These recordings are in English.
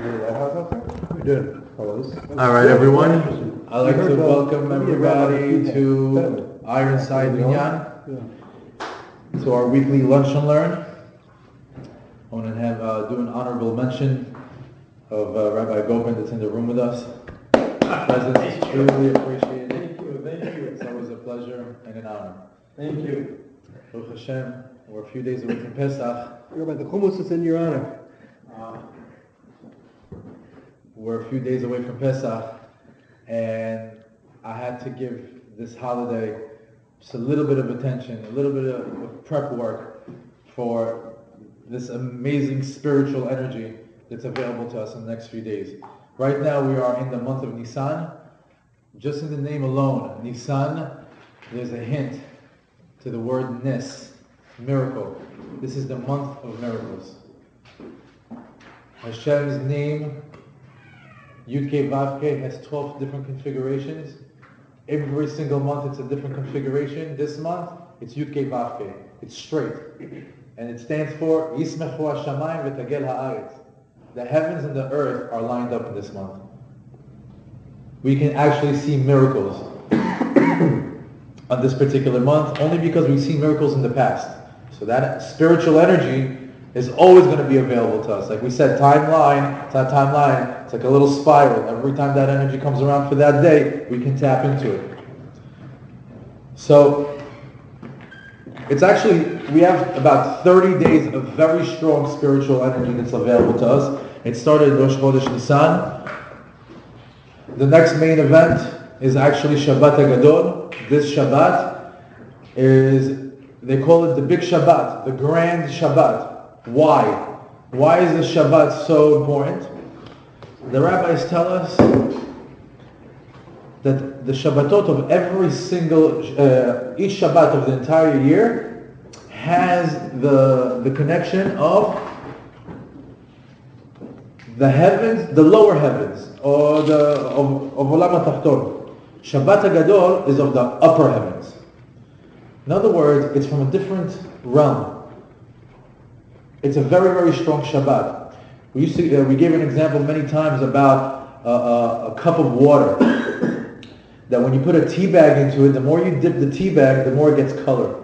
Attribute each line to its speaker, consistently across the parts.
Speaker 1: All right, everyone. I'd like to welcome everybody to Ironside Minyan, to our weekly Lunch and Learn. I want to do an honorable mention of Rabbi Gopen that's in the room with us. His presence is truly appreciated.
Speaker 2: Thank you.
Speaker 1: It's always a pleasure and an honor.
Speaker 2: Thank you.
Speaker 1: Baruch Hashem, we're a few days away from Pesach.
Speaker 2: Rabbi, the hummus is in your honor.
Speaker 1: We're a few days away from Pesach, and I had to give this holiday just a little bit of attention, a little bit of prep work for this amazing spiritual energy that's available to us in the next few days. Right now we are in the month of Nisan. Just in the name alone, Nisan, there's a hint to the word Nis, miracle. This is the month of miracles. Hashem's name, Yud Kei Vav Kei, has 12 different configurations. Every single month it's a different configuration. This month it's Yud Kei Vav Kei. It's straight. And it stands for Yismechu HaShamayim V'Tagel Ha'aretz. The heavens and the earth are lined up in this month. We can actually see miracles on this particular month only because we've seen miracles in the past. So that spiritual energy is always going to be available to us. Like we said, timeline, it's not timeline, it's like a little spiral. Every time that energy comes around for that day, we can tap into it. So, it's actually, we have about 30 days of very strong spiritual energy that's available to us. It started in Rosh Chodesh Nisan. The next main event is actually Shabbat HaGadol. This Shabbat is, they call it the Big Shabbat, the Grand Shabbat. Why? Why is this Shabbat so important? The rabbis tell us that the Shabbatot of every single, each Shabbat of the entire year has the connection of the heavens, the lower heavens, or of Olam HaTachton. Shabbat HaGadol is of the upper heavens. In other words, it's from a different realm. It's a very, very strong Shabbat. We gave an example many times about a cup of water. That when you put a tea bag into it, the more you dip the tea bag, the more it gets color.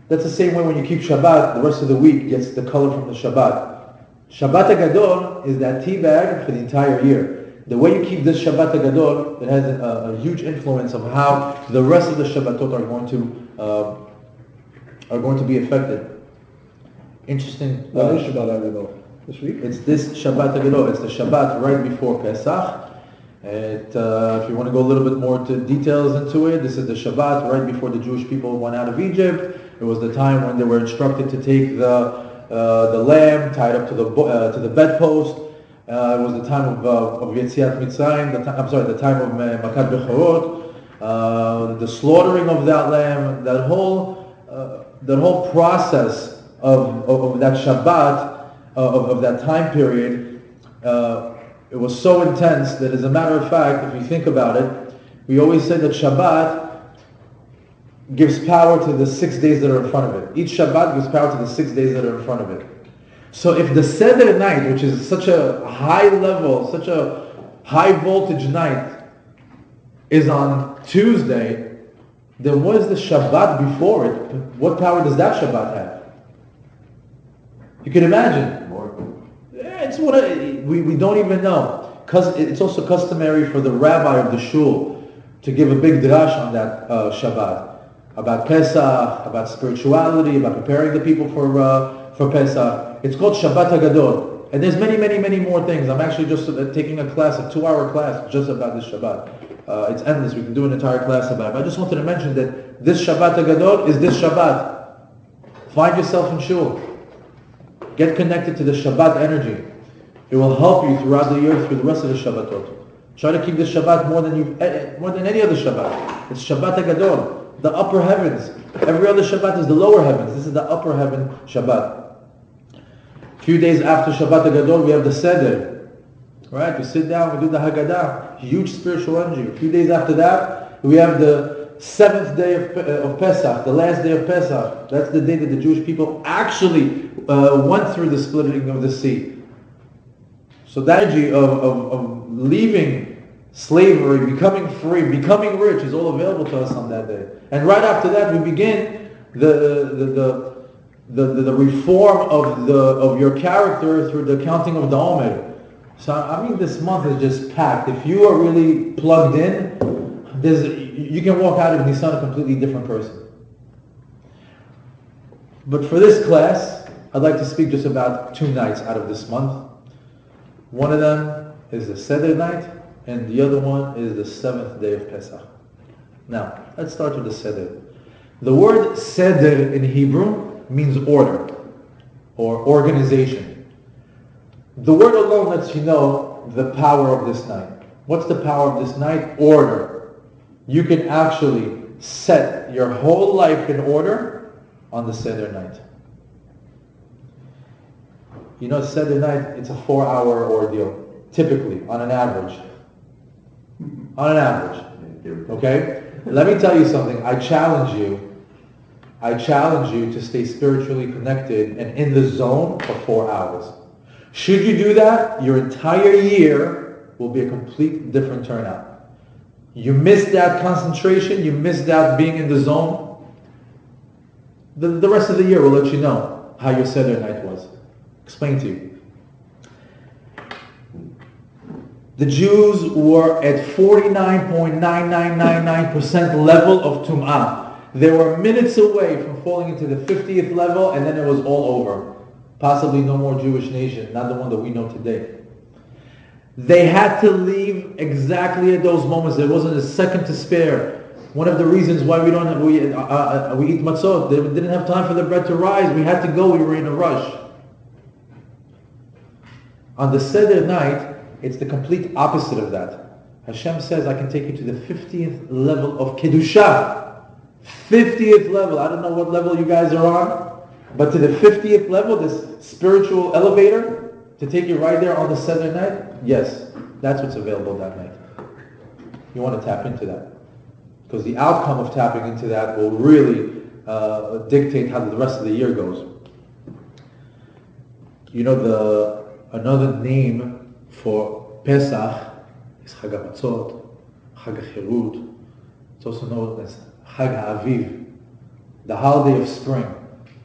Speaker 1: That's the same way when you keep Shabbat, the rest of the week gets the color from the Shabbat. Shabbat HaGadol is that tea bag for the entire year. The way you keep this Shabbat HaGadol, it has a huge influence of how the rest of the Shabbatot are going to be affected. Interesting.
Speaker 2: What is Shabbat HaGadol? This week?
Speaker 1: It's this Shabbat HaGadol. It's the Shabbat right before Pesach. If you want to go a little bit more to details into it, this is the Shabbat right before the Jewish people went out of Egypt. It was the time when they were instructed to take the lamb tied up to the bedpost. It was the time of Yetziat Mitzrayim. The time of Makat Bechorot. The slaughtering of that lamb. That whole process of that Shabbat, of that time period, it was so intense that, as a matter of fact, if you think about it, we always say that Shabbat gives power to the 6 days that are in front of it. Each Shabbat gives power to the 6 days that are in front of it. So if the Seder night, which is such a high level, such a high voltage night, is on Tuesday, then what is the Shabbat before it? What power does that Shabbat have? You can imagine. It's we don't even know. Because it's also customary for the rabbi of the shul to give a big drash on that Shabbat. About Pesach, about spirituality, about preparing the people for Pesach. It's called Shabbat HaGadol. And there's many, many, many more things. I'm actually just taking a class, a 2-hour class, just about this Shabbat. It's endless. We can do an entire class about it. But I just wanted to mention that this Shabbat HaGadol is this Shabbat. Find yourself in shul. Get connected to the Shabbat energy. It will help you throughout the year, through the rest of the Shabbatot. Try to keep this Shabbat more than any other Shabbat. It's Shabbat HaGadol, the upper heavens. Every other Shabbat is the lower heavens. This is the upper heaven Shabbat. A few days after Shabbat HaGadol, we have the Seder. Right? We sit down, we do the Haggadah. Huge spiritual energy. A few days after that, we have the 7th day of Pesach, the last day of Pesach. That's the day that the Jewish people actually went through the splitting of the sea. So that energy of leaving slavery, becoming free, becoming rich is all available to us on that day. And right after that, we begin the reform of your character through the counting of the Omer. So I mean, this month is just packed. If you are really plugged in, you can walk out of Nisan a completely different person. But for this class, I'd like to speak just about 2 nights out of this month. One of them is the Seder night, and the other one is the 7th day of Pesach. Now, let's start with the Seder. The word Seder in Hebrew means order or organization. The word alone lets you know the power of this night. What's the power of this night? Order. You can actually set your whole life in order on the Seder night. You know, Seder night, it's a 4-hour ordeal, typically, on an average. On an average. Okay? Let me tell you something. I challenge you to stay spiritually connected and in the zone for 4 hours. Should you do that, your entire year will be a complete different turnout. You miss that concentration, you miss that being in the zone, the rest of the year will let you know how your Seder night was. Explain to you. The Jews were at 49.9999% level of Tum'ah. They were minutes away from falling into the 50th level, and then it was all over. Possibly no more Jewish nation, not the one that we know today. They had to leave exactly at those moments. There wasn't a second to spare. One of the reasons why we eat matzot, they didn't have time for the bread to rise. We had to go. We were in a rush. On the Seder night, it's the complete opposite of that. Hashem says, I can take you to the 50th level of Kedusha. 50th level. I don't know what level you guys are on. But to the 50th level, this spiritual elevator, to take you right there on the Seder night, yes, that's what's available that night. You want to tap into that. Because the outcome of tapping into that will really dictate how the rest of the year goes. You know, another name for Pesach is Chag HaMatzot, Chag HaChirut. It's also known as Chag HaAviv, the holiday of spring.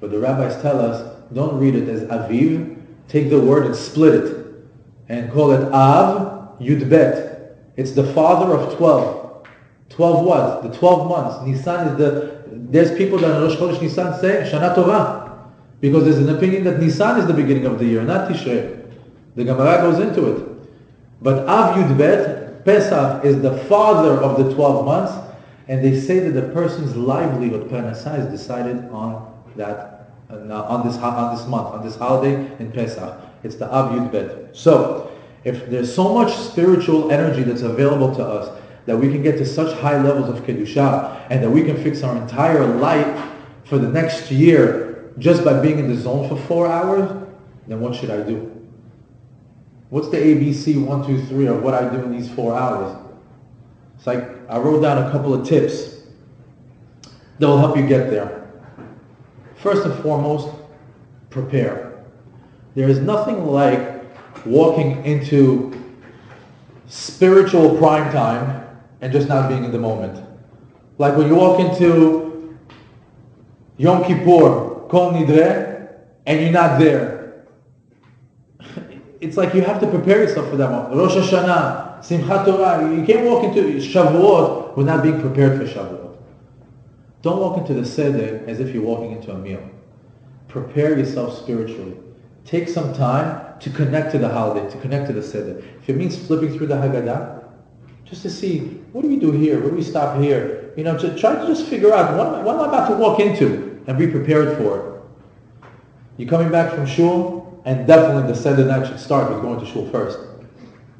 Speaker 1: But the rabbis tell us, don't read it as Aviv. Take the word and split it. And call it Av Yud Bet. It's the father of 12. 12 what? The 12 months. Nisan is there's people that in Rosh Chodesh Nisan say, Shana Tova. Because there's an opinion that Nisan is the beginning of the year, not Tishrei. The Gemara goes into it. But Av Yud Bet, Pesach, is the father of the 12 months. And they say that the person's livelihood, Parnassah, is decided on that on this month, on this holiday in Pesach. It's the Av Yud Bet. So, if there's so much spiritual energy that's available to us that we can get to such high levels of Kedusha and that we can fix our entire life for the next year just by being in the zone for 4 hours, then what should I do? What's the ABC 1, 2, 3 of what I do in these 4 hours? It's like I wrote down a couple of tips that will help you get there. First and foremost, prepare. There is nothing like walking into spiritual prime time and just not being in the moment. Like when you walk into Yom Kippur, Kol Nidre, and you're not there. It's like you have to prepare yourself for that moment. Rosh Hashanah, Simchat Torah, you can't walk into Shavuot without being prepared for Shavuot. Don't walk into the Seder as if you're walking into a meal. Prepare yourself spiritually. Take some time to connect to the holiday, to connect to the Seder. If it means flipping through the Haggadah, just to see, what do we do here? Where do we stop here? You know, to try to just figure out, what am I about to walk into? And be prepared for it. You're coming back from shul, and definitely the Seder night should start with going to shul first.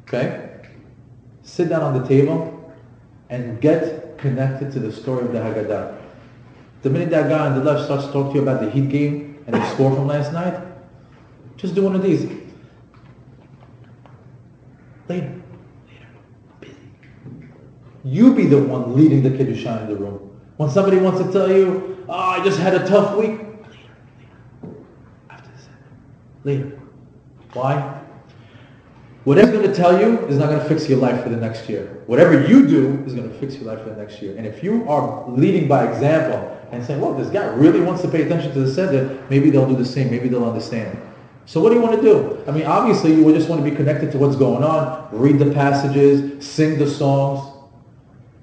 Speaker 1: Okay? Sit down on the table and get connected to the story of the Haggadah. The minute that guy on the left starts to talk to you about the Heat game and the score from last night, just do one of these. Later. Busy. You be the one leading the Kedusha in the room. When somebody wants to tell you, I just had a tough week, later. After the Seder. Later. Why? Whatever he's going to tell you is not going to fix your life for the next year. Whatever you do is going to fix your life for the next year. And if you are leading by example and saying, well, this guy really wants to pay attention to the Seder, maybe they'll do the same, maybe they'll understand. So what do you want to do? I mean, obviously you would just want to be connected to what's going on, read the passages, sing the songs,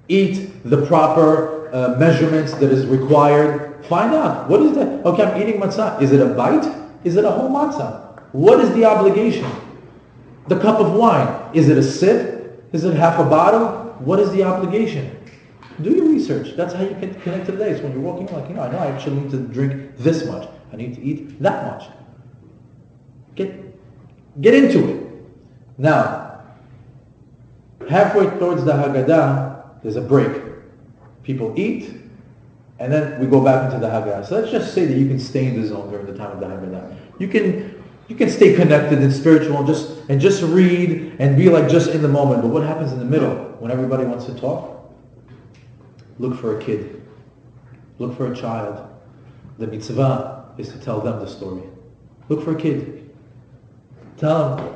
Speaker 1: eat the proper measurements that is required. Find out, what is that? Okay, I'm eating matzah. Is it a bite? Is it a whole matzah? What is the obligation? The cup of wine, is it a sip? Is it half a bottle? What is the obligation? Do your research. That's how you can connect to the day. It's when you're walking, like, I know I actually need to drink this much. I need to eat that much. Get into it. Now, halfway towards the Haggadah, there's a break. People eat, and then we go back into the Haggadah. So let's just say that you can stay in the zone during the time of the Haggadah. You can stay connected and spiritual and just read and be like just in the moment. But what happens in the middle when everybody wants to talk? Look for a kid. Look for a child. The mitzvah is to tell them the story. Look for a kid. Tell them,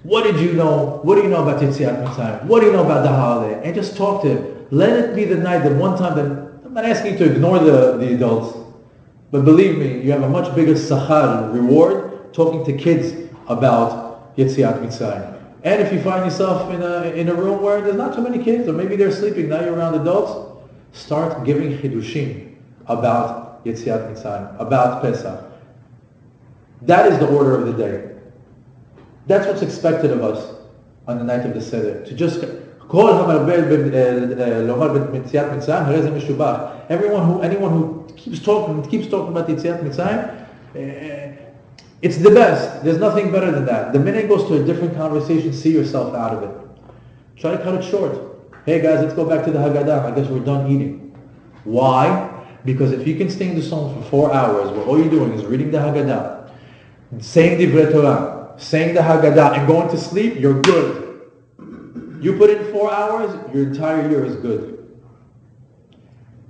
Speaker 1: what did you know? What do you know about Yetziat Mitzrayim? What do you know about the holiday? And just talk to him. Let it be the night that one time that I'm not asking you to ignore the adults, but believe me, you have a much bigger sachar, reward, talking to kids about Yetziat Mitzrayim. And if you find yourself in a room where there's not too many kids, or maybe they're sleeping, now you're around adults, start giving chidushim about Yetziat Mitzrayim, about Pesach. That is the order of the day. That's what's expected of us on the night of the Seder. To just anyone who keeps talking about Yetziat Mitzrayim, it's the best. There's nothing better than that. The minute it goes to a different conversation, see yourself out of it. Try to cut it short. Hey guys, let's go back to the Haggadah. I guess we're done eating. Why? Because if you can stay in the zone for 4 hours, where all you're doing is reading the Haggadah, saying Divrei Torah, saying the Haggadah, and going to sleep, you're good. You put in 4 hours, your entire year is good.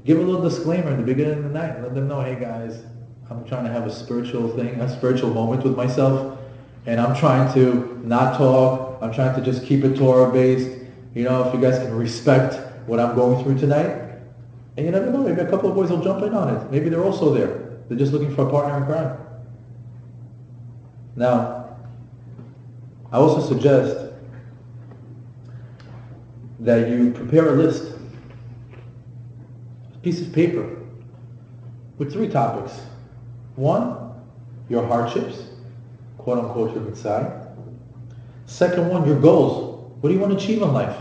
Speaker 1: Give a little disclaimer in the beginning of the night. Let them know, hey guys, I'm trying to have a spiritual moment with myself, and I'm trying to not talk. I'm trying to just keep it Torah-based. You know, if you guys can respect what I'm going through tonight. And you never know, maybe a couple of boys will jump in on it. Maybe they're also there. They're just looking for a partner in crime. Now, I also suggest that you prepare a list, a piece of paper, with 3 topics. 1, your hardships, quote unquote your mitzvah. Second one, your goals. What do you want to achieve in life?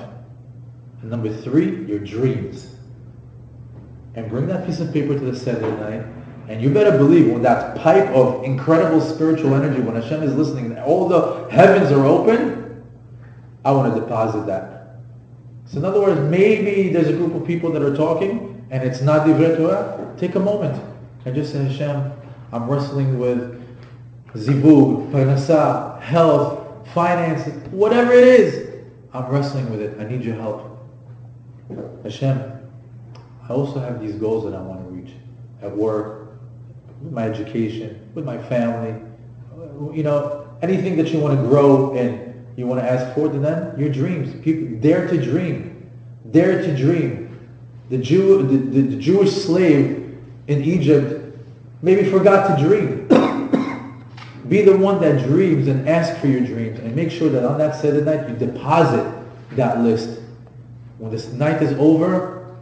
Speaker 1: And number 3, your dreams. And bring that piece of paper to the Seder night. And you better believe when that pipe of incredible spiritual energy, when Hashem is listening and all the heavens are open, I want to deposit that. So in other words, maybe there's a group of people that are talking and it's not Divrei Torah. Take a moment and just say, Hashem, I'm wrestling with zivug, parnasah, health, finance, whatever it is. I'm wrestling with it. I need your help. Hashem, I also have these goals that I want to reach at work, with my education, with my family, you know, anything that you want to grow and you want to ask for, then your dreams. People dare to dream. Dare to dream. The Jewish slave in Egypt maybe forgot to dream. Be the one that dreams and ask for your dreams, and make sure that on that Seder night you deposit that list. When this night is over,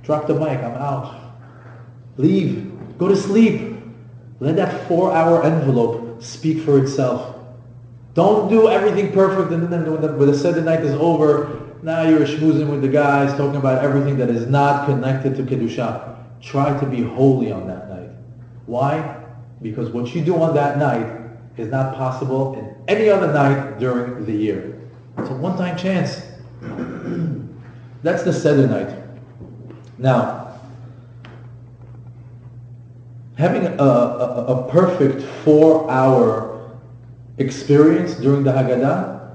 Speaker 1: drop the mic, I'm out. Leave. Go to sleep. Let that 4-hour envelope speak for itself. Don't do everything perfect and then when the Seder night is over, now you're schmoozing with the guys, talking about everything that is not connected to Kedusha. Try to be holy on that night. Why? Because what you do on that night is not possible in any other night during the year. It's a one-time chance. That's the Seder night. Now, having a perfect 4-hour experience during the Haggadah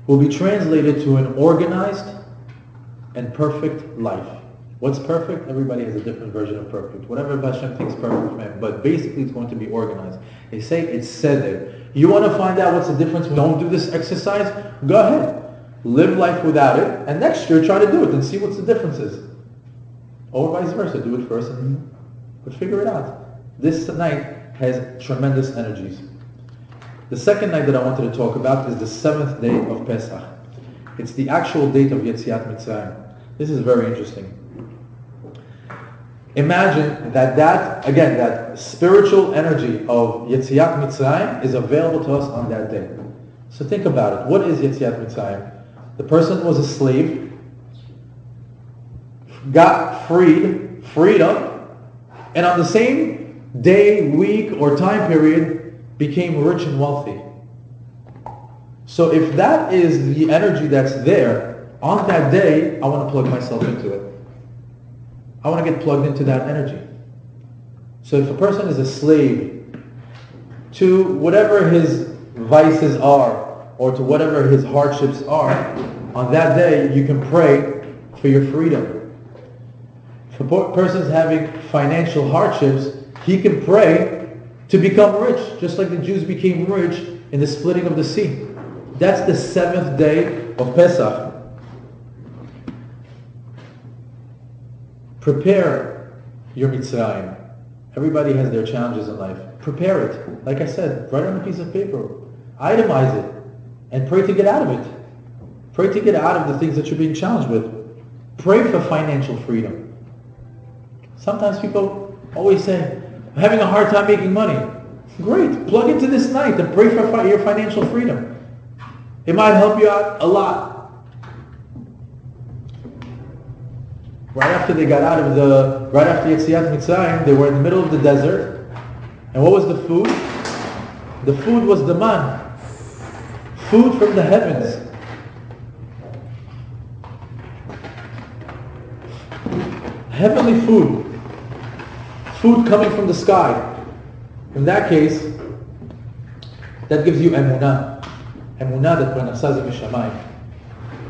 Speaker 1: will be translated to an organized and perfect life. What's perfect? Everybody has a different version of perfect. Whatever Hashem thinks perfect for him. But basically it's going to be organized. They say it's seder. You want to find out what's the difference when you don't do this exercise? Go ahead. Live life without it. And next year try to do it and see what's the difference is. Or vice versa. Do it first but figure it out. This night has tremendous energies. The second night that I wanted to talk about is the 7th day of Pesach. It's the actual date of Yetziat Mitzrayim. This is very interesting. Imagine that spiritual energy of Yetziat Mitzrayim is available to us on that day. So think about it. What is Yetziat Mitzrayim? The person was a slave, got freedom, and on the same day, week, or time period became rich and wealthy. So if that is the energy that's there, on that day, I want to plug myself into it. I want to get plugged into that energy. So if a person is a slave to whatever his vices are, or to whatever his hardships are, on that day you can pray for your freedom. If a person is having financial hardships, he can pray to become rich, just like the Jews became rich in the splitting of the sea. That's the 7th day of Pesach. Prepare your Mitzrayim. Everybody has their challenges in life. Prepare it. Like I said, write on a piece of paper. Itemize it. And pray to get out of it. Pray to get out of the things that you're being challenged with. Pray for financial freedom. Sometimes people always say, I'm having a hard time making money. Great. Plug into this night and pray for your financial freedom. It might help you out a lot. Right after Yetziat Mitzrayim, they were in the middle of the desert. And what was the food? The food was the man. Food from the heavens. Heavenly food. Food coming from the sky. In that case, that gives you emunah. Emunah that pranasaz mishamayim.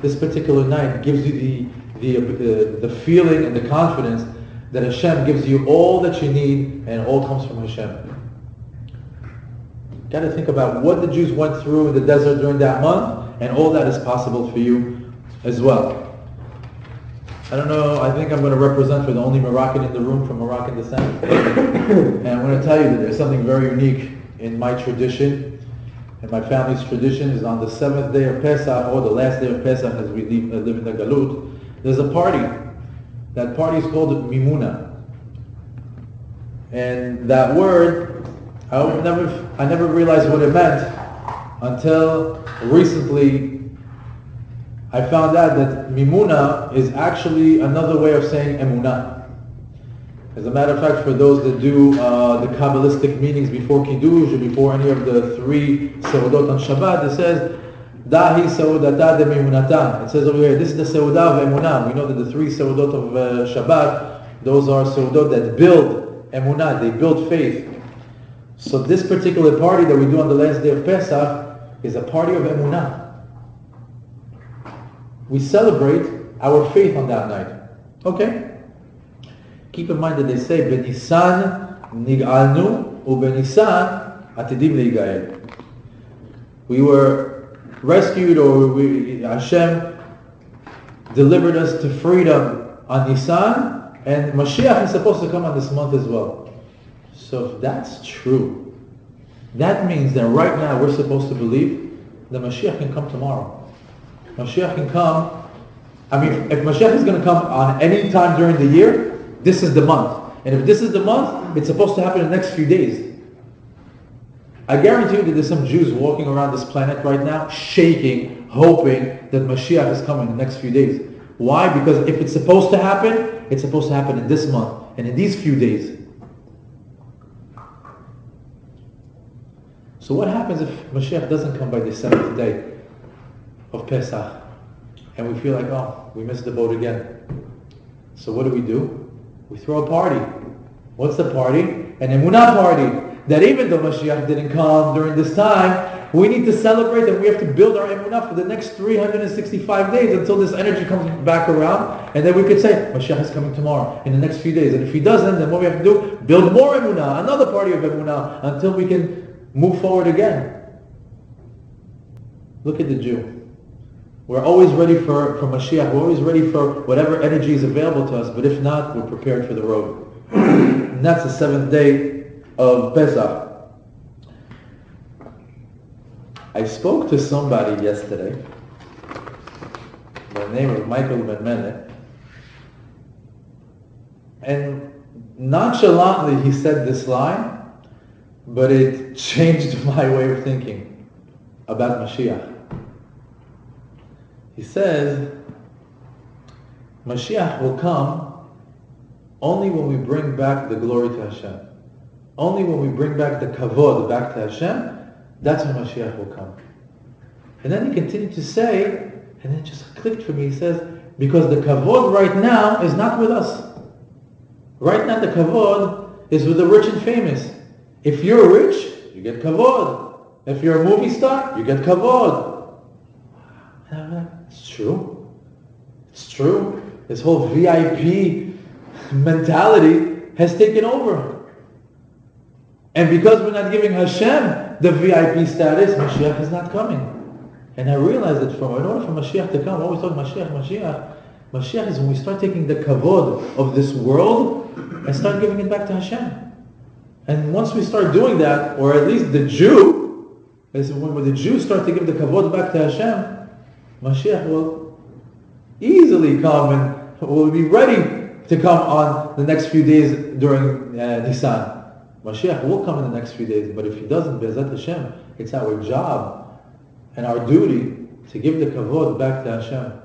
Speaker 1: This particular night gives you the feeling and the confidence that Hashem gives you all that you need, and it all comes from Hashem. Got to think about what the Jews went through in the desert during that month, and all that is possible for you as well. I don't know, I think I'm going to represent for the only Moroccan in the room from Moroccan descent. And I'm going to tell you that there's something very unique in my tradition, and my family's tradition is on the 7th day of Pesach, or the last day of Pesach as we live in the Galut. There's a party. That party is called Mimuna. And that word, I never realized what it meant until recently I found out that Mimuna is actually another way of saying Emunah. As a matter of fact, for those that do the Kabbalistic meanings before Kiddush or before any of the 3 Seudot on Shabbat, it says, Dahi Seudata de Mimunata. It says over here, this is the Seudah of Emunah. We know that the 3 Seudot of Shabbat, those are Seudot that build Emunah, they build faith. So this particular party that we do on the last day of Pesach is a party of Emunah. We celebrate our faith on that night. Okay? Keep in mind that they say, Benisan nig'alnu u'benisan atidim leigael. We were rescued, or Hashem delivered us to freedom on Nisan, and Mashiach is supposed to come on this month as well. So if that's true, that means that right now we're supposed to believe that Mashiach can come tomorrow. Mashiach can come, if Mashiach is going to come on any time during the year, this is the month. And if this is the month, it's supposed to happen in the next few days. I guarantee you that there's some Jews walking around this planet right now, shaking, hoping that Mashiach is coming in the next few days. Why? Because if it's supposed to happen, it's supposed to happen in this month, and in these few days. So what happens if Mashiach doesn't come by the 7th day of Pesach, and we feel like, oh, we missed the boat again? So what do? We throw a party. What's the party? An Emunah party. That even though Mashiach didn't come during this time, We need to celebrate and we have to build our emunah for the next 365 days until this energy comes back around. And then we could say, Mashiach is coming tomorrow, in the next few days. And if he doesn't, then what we have to do, build more emunah, another party of emunah, until we can move forward again. Look at the Jew. We're always ready for Mashiach. We're always ready for whatever energy is available to us. But if not, we're prepared for the road. And that's the 7th day of Pesach. I spoke to somebody yesterday by the name of Michael Ben Menet, and nonchalantly he said this line, but it changed my way of thinking about Mashiach. He says, Mashiach will come only when we bring back the glory to Hashem. Only when we bring back the kavod back to Hashem, that's when Mashiach will come. And then he continued to say, and it just clicked for me, he says, because the kavod right now is not with us. Right now the kavod is with the rich and famous. If you're rich, you get kavod. If you're a movie star, you get kavod. And I'm like, it's true. It's true. This whole VIP mentality has taken over. And because we're not giving Hashem the VIP status, Mashiach is not coming. And I realized that in order for Mashiach to come, we always talk Mashiach is when we start taking the kavod of this world and start giving it back to Hashem. And once we start doing that, or at least the Jew, when the Jews start to give the kavod back to Hashem, Mashiach will easily come and will be ready to come on the next few days during Nisan. Mashiach will come in the next few days, but if he doesn't, Be'ezat Hashem, it's our job and our duty to give the kavod back to Hashem.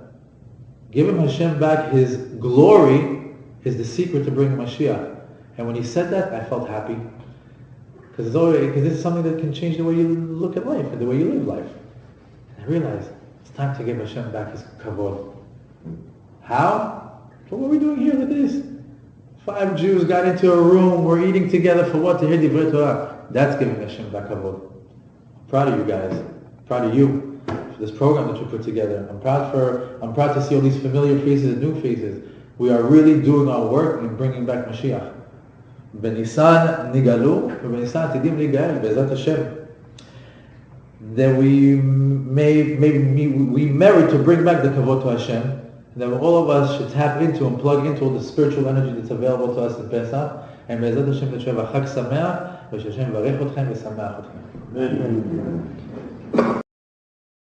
Speaker 1: Giving Hashem back His glory is the secret to bringing Mashiach. And when he said that, I felt happy. Because this is something that can change the way you look at life and the way you live life. And I realized it's time to give Hashem back His kavod. How? So what are we doing here? Look at this. 5 Jews got into a room, we're eating together for what? To hear Divrei Torah. That's giving Hashem back kavod. I'm proud of you guys. I'm proud of you for this program that you put together. I'm proud to see all these familiar faces and new faces. We are really doing our work in bringing back Mashiach. Benisan nigalu, benisan tidim ligael, be'ezat Hashem. That we merit to bring back the kavod to Hashem. That all of us should tap into and plug into all the spiritual energy that's available to us in Pesach. And Be'ezat Hashem Chag Sameach, v'Hashem Varech Otchem v'Sameach Otchem. Amen.